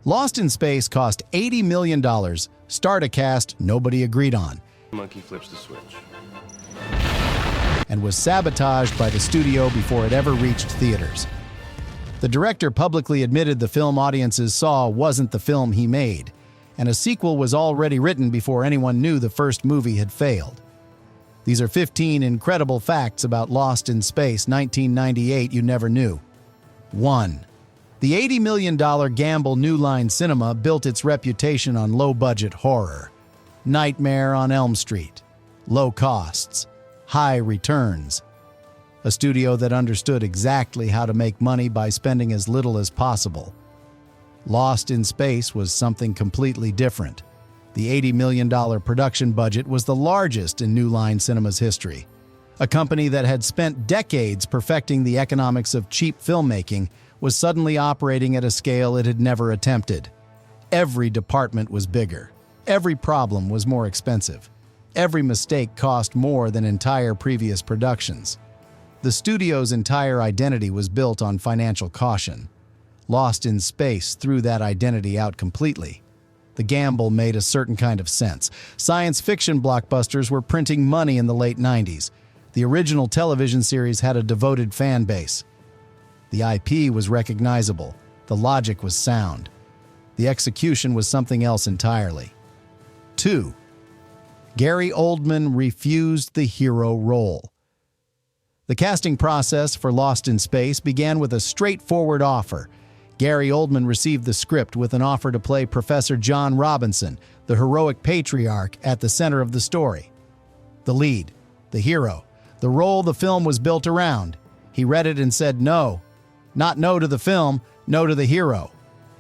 Lost in Space cost $80 million, starred a cast nobody agreed on, Monkey flips the switch. and was sabotaged by the studio before it ever reached theaters. The director publicly admitted the film audiences saw wasn't the film he made, and a sequel was already written before anyone knew the first movie had failed. These are 15 incredible facts about Lost in Space 1998 you never knew. 1. The $80 million gamble New Line Cinema built its reputation on low-budget horror. Nightmare on Elm Street. Low costs. High returns. A studio that understood exactly how to make money by spending as little as possible. Lost in Space was something completely different. The $80 million production budget was the largest in New Line Cinema's history. A company that had spent decades perfecting the economics of cheap filmmaking was suddenly operating at a scale it had never attempted. Every department was bigger. Every problem was more expensive. Every mistake cost more than entire previous productions. The studio's entire identity was built on financial caution. Lost in Space threw that identity out completely. The gamble made a certain kind of sense. Science fiction blockbusters were printing money in the late 90s. The original television series had a devoted fan base. The IP was recognizable. The logic was sound. The execution was something else entirely. 2. Gary Oldman refused the hero role. The casting process for Lost in Space began with a straightforward offer. Gary Oldman received the script with an offer to play Professor John Robinson, the heroic patriarch at the center of the story. The lead, the hero, the role the film was built around. He read it and said no. Not no to the film, no to the hero.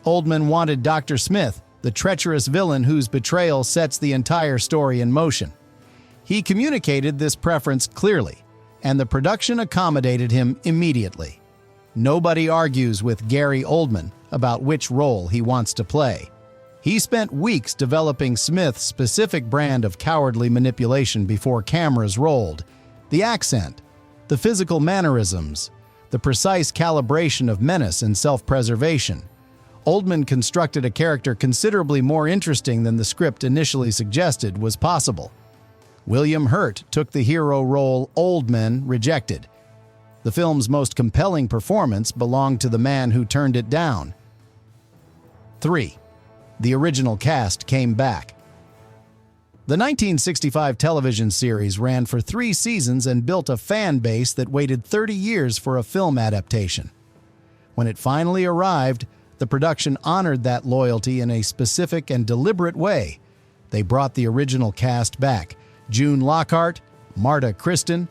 Oldman wanted Dr. Smith, the treacherous villain whose betrayal sets the entire story in motion. He communicated this preference clearly, and the production accommodated him immediately. Nobody argues with Gary Oldman about which role he wants to play. He spent weeks developing Smith's specific brand of cowardly manipulation before cameras rolled. The accent, the physical mannerisms, the precise calibration of menace and self-preservation. Oldman constructed a character considerably more interesting than the script initially suggested was possible. William Hurt took the hero role Oldman rejected. The film's most compelling performance belonged to the man who turned it down. 3. The original cast came back. The 1965 television series ran for 3 seasons and built a fan base that waited 30 years for a film adaptation. When it finally arrived, the production honored that loyalty in a specific and deliberate way. They brought the original cast back. June Lockhart, Marta Kristen,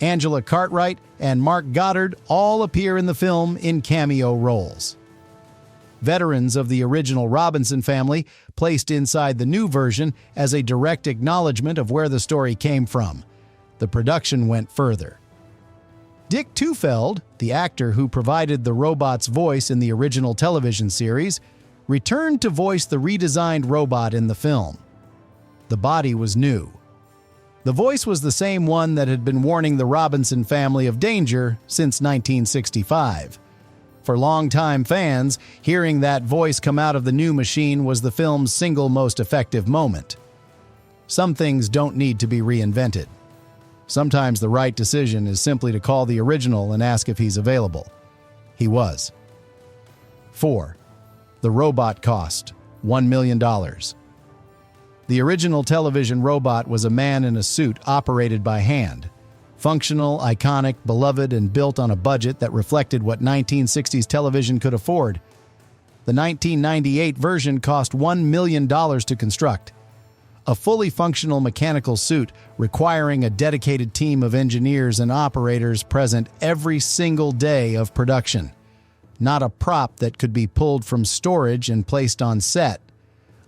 Angela Cartwright, and Mark Goddard all appear in the film in cameo roles. Veterans of the original Robinson family placed inside the new version as a direct acknowledgement of where the story came from. The production went further. Dick Tufeld, the actor who provided the robot's voice in the original television series, returned to voice the redesigned robot in the film. The body was new. The voice was the same one that had been warning the Robinson family of danger since 1965. For longtime fans, hearing that voice come out of the new machine was the film's single most effective moment. Some things don't need to be reinvented. Sometimes the right decision is simply to call the original and ask if he's available. He was. 4. The robot cost $1 million. The original television robot was a man in a suit operated by hand. Functional, iconic, beloved, and built on a budget that reflected what 1960s television could afford. The 1998 version cost $1 million to construct. A fully functional mechanical suit requiring a dedicated team of engineers and operators present every single day of production. Not a prop that could be pulled from storage and placed on set.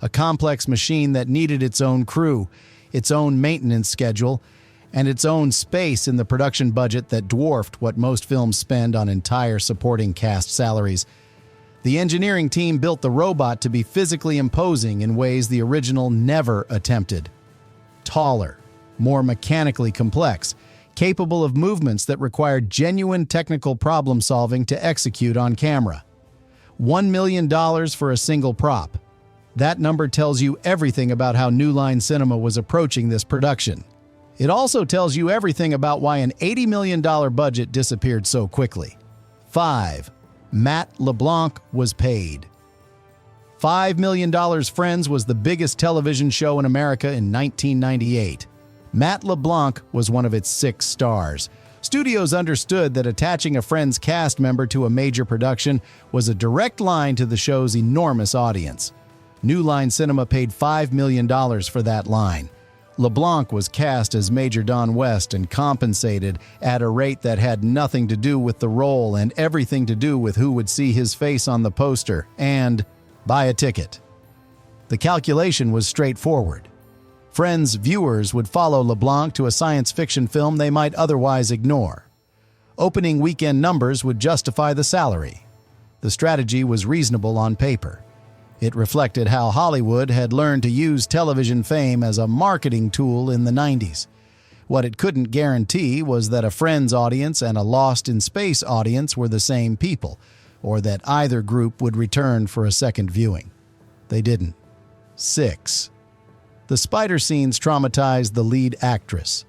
A complex machine that needed its own crew, its own maintenance schedule, and its own space in the production budget that dwarfed what most films spend on entire supporting cast salaries. The engineering team built the robot to be physically imposing in ways the original never attempted. Taller, more mechanically complex, capable of movements that required genuine technical problem-solving to execute on camera. $1 million for a single prop. That number tells you everything about how New Line Cinema was approaching this production. It also tells you everything about why an $80 million budget disappeared so quickly. 5. Matt LeBlanc was paid. $5 million Friends was the biggest television show in America in 1998. Matt LeBlanc was one of its 6 stars. Studios understood that attaching a Friends cast member to a major production was a direct line to the show's enormous audience. New Line Cinema paid $5 million for that line. LeBlanc was cast as Major Don West and compensated at a rate that had nothing to do with the role and everything to do with who would see his face on the poster and buy a ticket. The calculation was straightforward. Friends viewers would follow LeBlanc to a science fiction film they might otherwise ignore. Opening weekend numbers would justify the salary. The strategy was reasonable on paper. It reflected how Hollywood had learned to use television fame as a marketing tool in the 90s. What it couldn't guarantee was that a Friends audience and a Lost in Space audience were the same people, or that either group would return for a second viewing. They didn't. 6. The spider scenes traumatized the lead actress.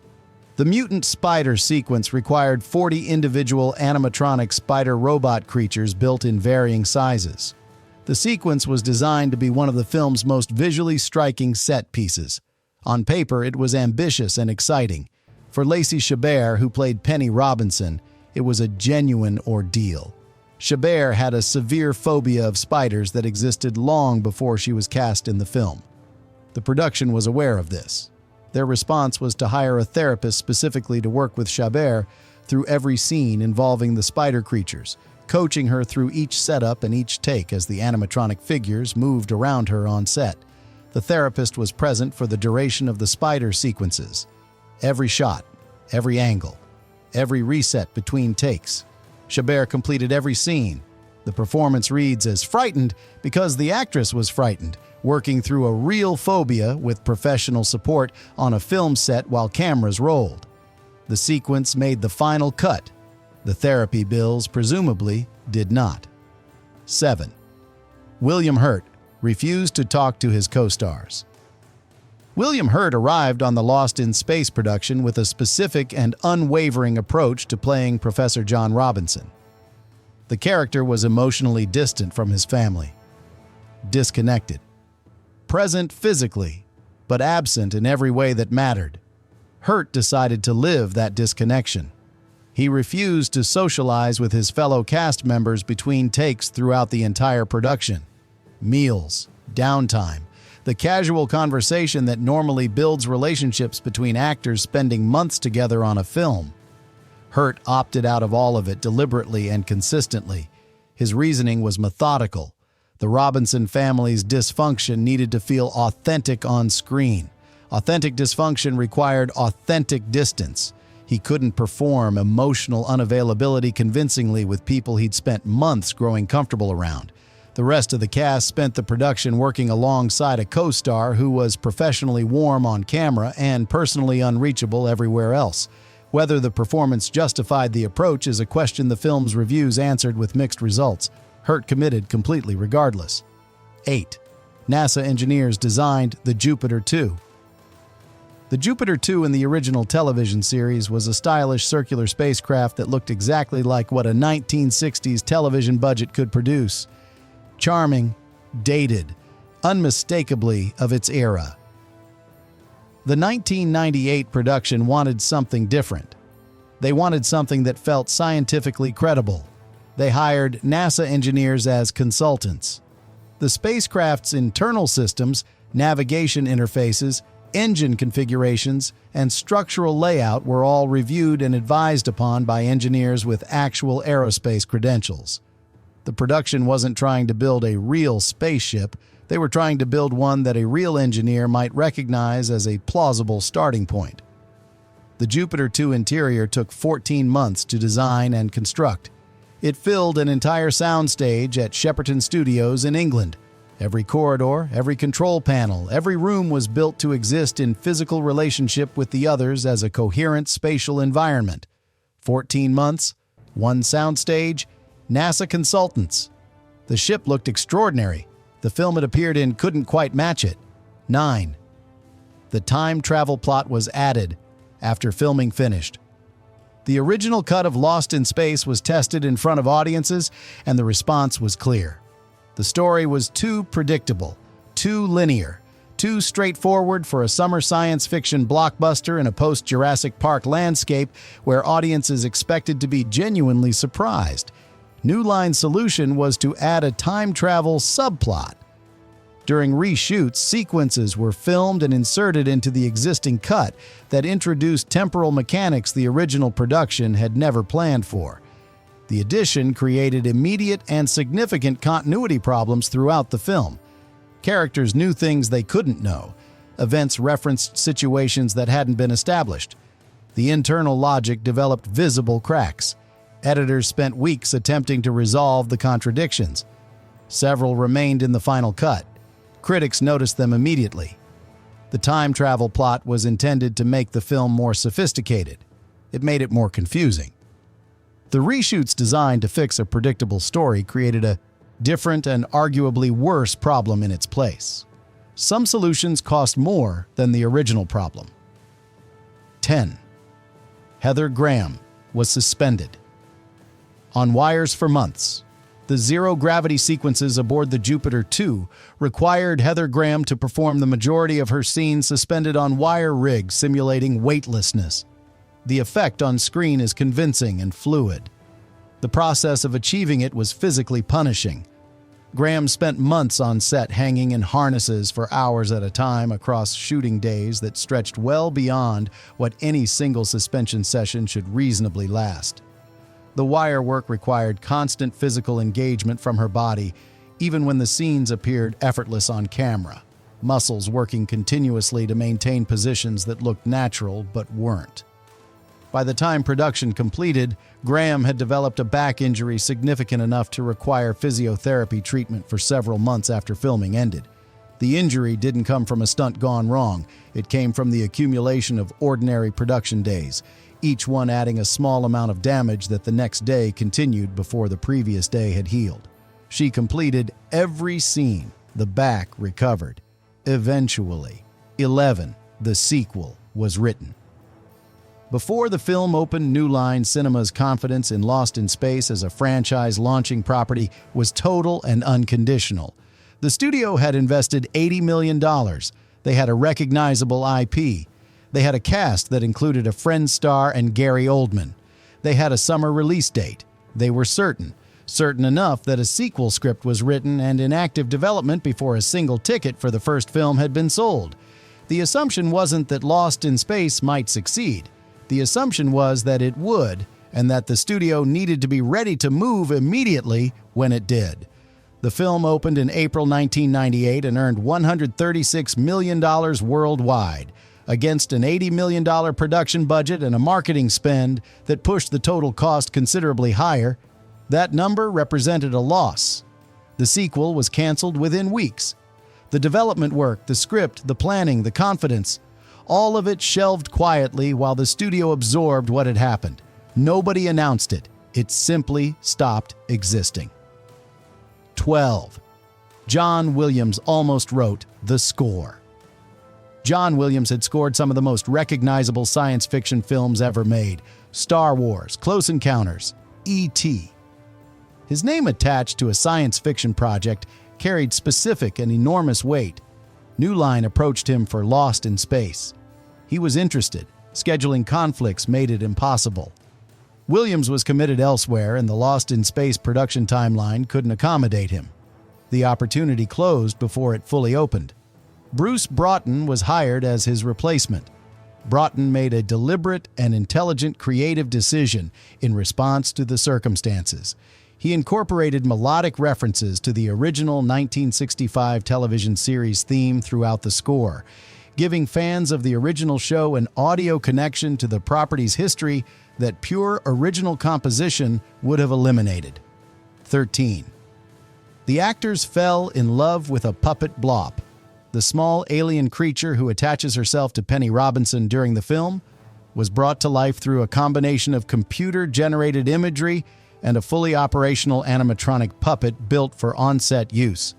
The mutant spider sequence required 40 individual animatronic spider robot creatures built in varying sizes. The sequence was designed to be one of the film's most visually striking set pieces. On paper, it was ambitious and exciting. For Lacey Chabert, who played Penny Robinson, it was a genuine ordeal. Chabert had a severe phobia of spiders that existed long before she was cast in the film. The production was aware of this. Their response was to hire a therapist specifically to work with Chabert through every scene involving the spider creatures, coaching her through each setup and each take as the animatronic figures moved around her on set. The therapist was present for the duration of the spider sequences. Every shot, every angle, every reset between takes. Chabert completed every scene. The performance reads as frightened because the actress was frightened, working through a real phobia with professional support on a film set while cameras rolled. The sequence made the final cut. The therapy bills, presumably, did not. 7. William Hurt refused to talk to his co-stars. William Hurt arrived on the Lost in Space production with a specific and unwavering approach to playing Professor John Robinson. The character was emotionally distant from his family, disconnected, present physically, but absent in every way that mattered. Hurt decided to live that disconnection. He refused to socialize with his fellow cast members between takes throughout the entire production. Meals, downtime, the casual conversation that normally builds relationships between actors spending months together on a film. Hurt opted out of all of it deliberately and consistently. His reasoning was methodical. The Robinson family's dysfunction needed to feel authentic on screen. Authentic dysfunction required authentic distance. He couldn't perform emotional unavailability convincingly with people he'd spent months growing comfortable around. The rest of the cast spent the production working alongside a co-star who was professionally warm on camera and personally unreachable everywhere else. Whether the performance justified the approach is a question the film's reviews answered with mixed results. Hurt committed completely regardless. 8. NASA engineers designed the Jupiter 2. The Jupiter 2 in the original television series was a stylish circular spacecraft that looked exactly like what a 1960s television budget could produce. Charming, dated, unmistakably of its era. The 1998 production wanted something different. They wanted something that felt scientifically credible. They hired NASA engineers as consultants. The spacecraft's internal systems, navigation interfaces, engine configurations, and structural layout were all reviewed and advised upon by engineers with actual aerospace credentials. The production wasn't trying to build a real spaceship. They were trying to build one that a real engineer might recognize as a plausible starting point. The Jupiter 2 interior took 14 months to design and construct. It filled an entire soundstage at Shepperton Studios in England. Every corridor, every control panel, every room was built to exist in physical relationship with the others as a coherent spatial environment. 14 months, one soundstage, NASA consultants. The ship looked extraordinary. The film it appeared in couldn't quite match it. 9. The time travel plot was added after filming finished. The original cut of Lost in Space was tested in front of audiences, and the response was clear. The story was too predictable, too linear, too straightforward for a summer science fiction blockbuster in a post-Jurassic Park landscape where audiences expected to be genuinely surprised. New Line's solution was to add a time travel subplot. During reshoots, sequences were filmed and inserted into the existing cut that introduced temporal mechanics the original production had never planned for. The addition created immediate and significant continuity problems throughout the film. Characters knew things they couldn't know. Events referenced situations that hadn't been established. The internal logic developed visible cracks. Editors spent weeks attempting to resolve the contradictions. Several remained in the final cut. Critics noticed them immediately. The time travel plot was intended to make the film more sophisticated. It made it more confusing. The reshoots designed to fix a predictable story created a different and arguably worse problem in its place. Some solutions cost more than the original problem. 10. Heather Graham was suspended. On wires for months, the zero-gravity sequences aboard the Jupiter 2 required Heather Graham to perform the majority of her scenes suspended on wire rigs simulating weightlessness. The effect on screen is convincing and fluid. The process of achieving it was physically punishing. Graham spent months on set hanging in harnesses for hours at a time across shooting days that stretched well beyond what any single suspension session should reasonably last. The wire work required constant physical engagement from her body, even when the scenes appeared effortless on camera, muscles working continuously to maintain positions that looked natural but weren't. By the time production completed, Graham had developed a back injury significant enough to require physiotherapy treatment for several months after filming ended. The injury didn't come from a stunt gone wrong. It came from the accumulation of ordinary production days, each one adding a small amount of damage that the next day continued before the previous day had healed. She completed every scene. The back recovered. Eventually, 11, the sequel, was written. Before the film opened, New Line Cinema's confidence in Lost in Space as a franchise launching property was total and unconditional. The studio had invested $80 million. They had a recognizable IP. They had a cast that included a Friends star and Gary Oldman. They had a summer release date. They were certain enough that a sequel script was written and in active development before a single ticket for the first film had been sold. The assumption wasn't that Lost in Space might succeed. The assumption was that it would, and that the studio needed to be ready to move immediately when it did. The film opened in April 1998 and earned $136 million worldwide, against an $80 million production budget and a marketing spend that pushed the total cost considerably higher. That number represented a loss. The sequel was canceled within weeks. The development work, the script, the planning, the confidence, all of it shelved quietly while the studio absorbed what had happened. Nobody announced it. It simply stopped existing. 12. John Williams almost wrote the score. John Williams had scored some of the most recognizable science fiction films ever made: Star Wars, Close Encounters, E.T. His name attached to a science fiction project carried specific and enormous weight. New Line approached him for Lost in Space. He was interested. Scheduling conflicts made it impossible. Williams was committed elsewhere, and the Lost in Space production timeline couldn't accommodate him. The opportunity closed before it fully opened. Bruce Broughton was hired as his replacement. Broughton made a deliberate and intelligent creative decision in response to the circumstances. He incorporated melodic references to the original 1965 television series theme throughout the score, giving fans of the original show an audio connection to the property's history that pure original composition would have eliminated. 13. The actors fell in love with a puppet Blop. The small alien creature who attaches herself to Penny Robinson during the film was brought to life through a combination of computer-generated imagery and a fully operational animatronic puppet built for on-set use.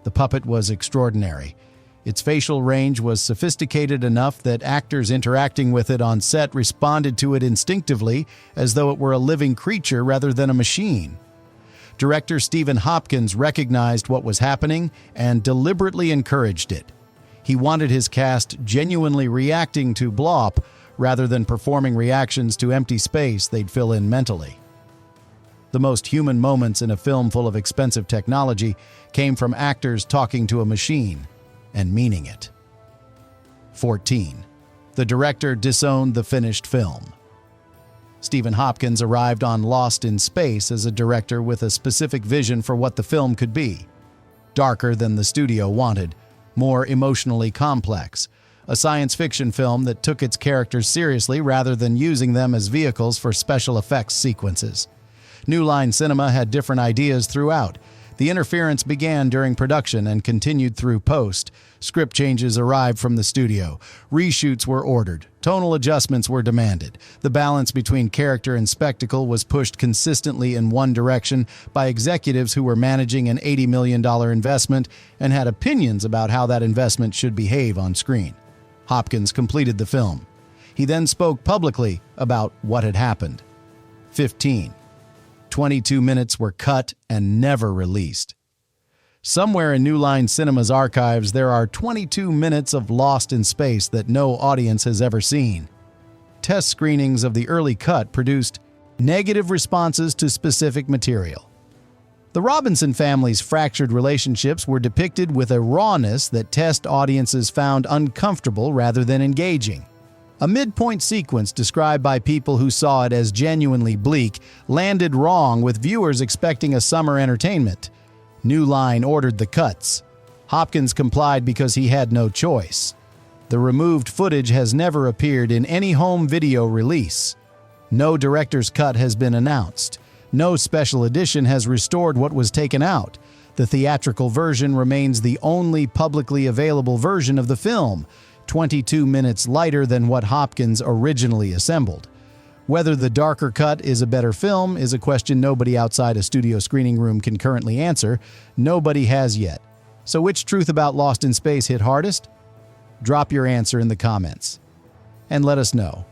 The puppet was extraordinary. Its facial range was sophisticated enough that actors interacting with it on set responded to it instinctively, as though it were a living creature rather than a machine. Director Stephen Hopkins recognized what was happening and deliberately encouraged it. He wanted his cast genuinely reacting to Blop rather than performing reactions to empty space they'd fill in mentally. The most human moments in a film full of expensive technology came from actors talking to a machine and meaning it. 14. The director disowned the finished film. Stephen Hopkins arrived on Lost in Space as a director with a specific vision for what the film could be. Darker than the studio wanted, more emotionally complex, a science fiction film that took its characters seriously rather than using them as vehicles for special effects sequences. New Line Cinema had different ideas throughout. The interference began during production and continued through post. Script changes arrived from the studio. Reshoots were ordered. Tonal adjustments were demanded. The balance between character and spectacle was pushed consistently in one direction by executives who were managing an $80 million investment and had opinions about how that investment should behave on screen. Hopkins completed the film. He then spoke publicly about what had happened. 15. 22 minutes were cut and never released. Somewhere in New Line Cinema's archives, there are 22 minutes of Lost in Space that no audience has ever seen. Test screenings of the early cut produced negative responses to specific material. The Robinson family's fractured relationships were depicted with a rawness that test audiences found uncomfortable rather than engaging. A midpoint sequence described by people who saw it as genuinely bleak landed wrong with viewers expecting a summer entertainment. New Line ordered the cuts. Hopkins complied because he had no choice. The removed footage has never appeared in any home video release. No director's cut has been announced. No special edition has restored what was taken out. The theatrical version remains the only publicly available version of the film, 22 minutes lighter than what Hopkins originally assembled. Whether the darker cut is a better film is a question nobody outside a studio screening room can currently answer. Nobody has yet. So which truth about Lost in Space hit hardest? Drop your answer in the comments. And let us know.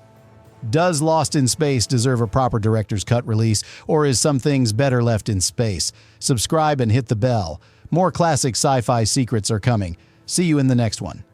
Does Lost in Space deserve a proper director's cut release, or is some things better left in space? Subscribe and hit the bell. More classic sci-fi secrets are coming. See you in the next one.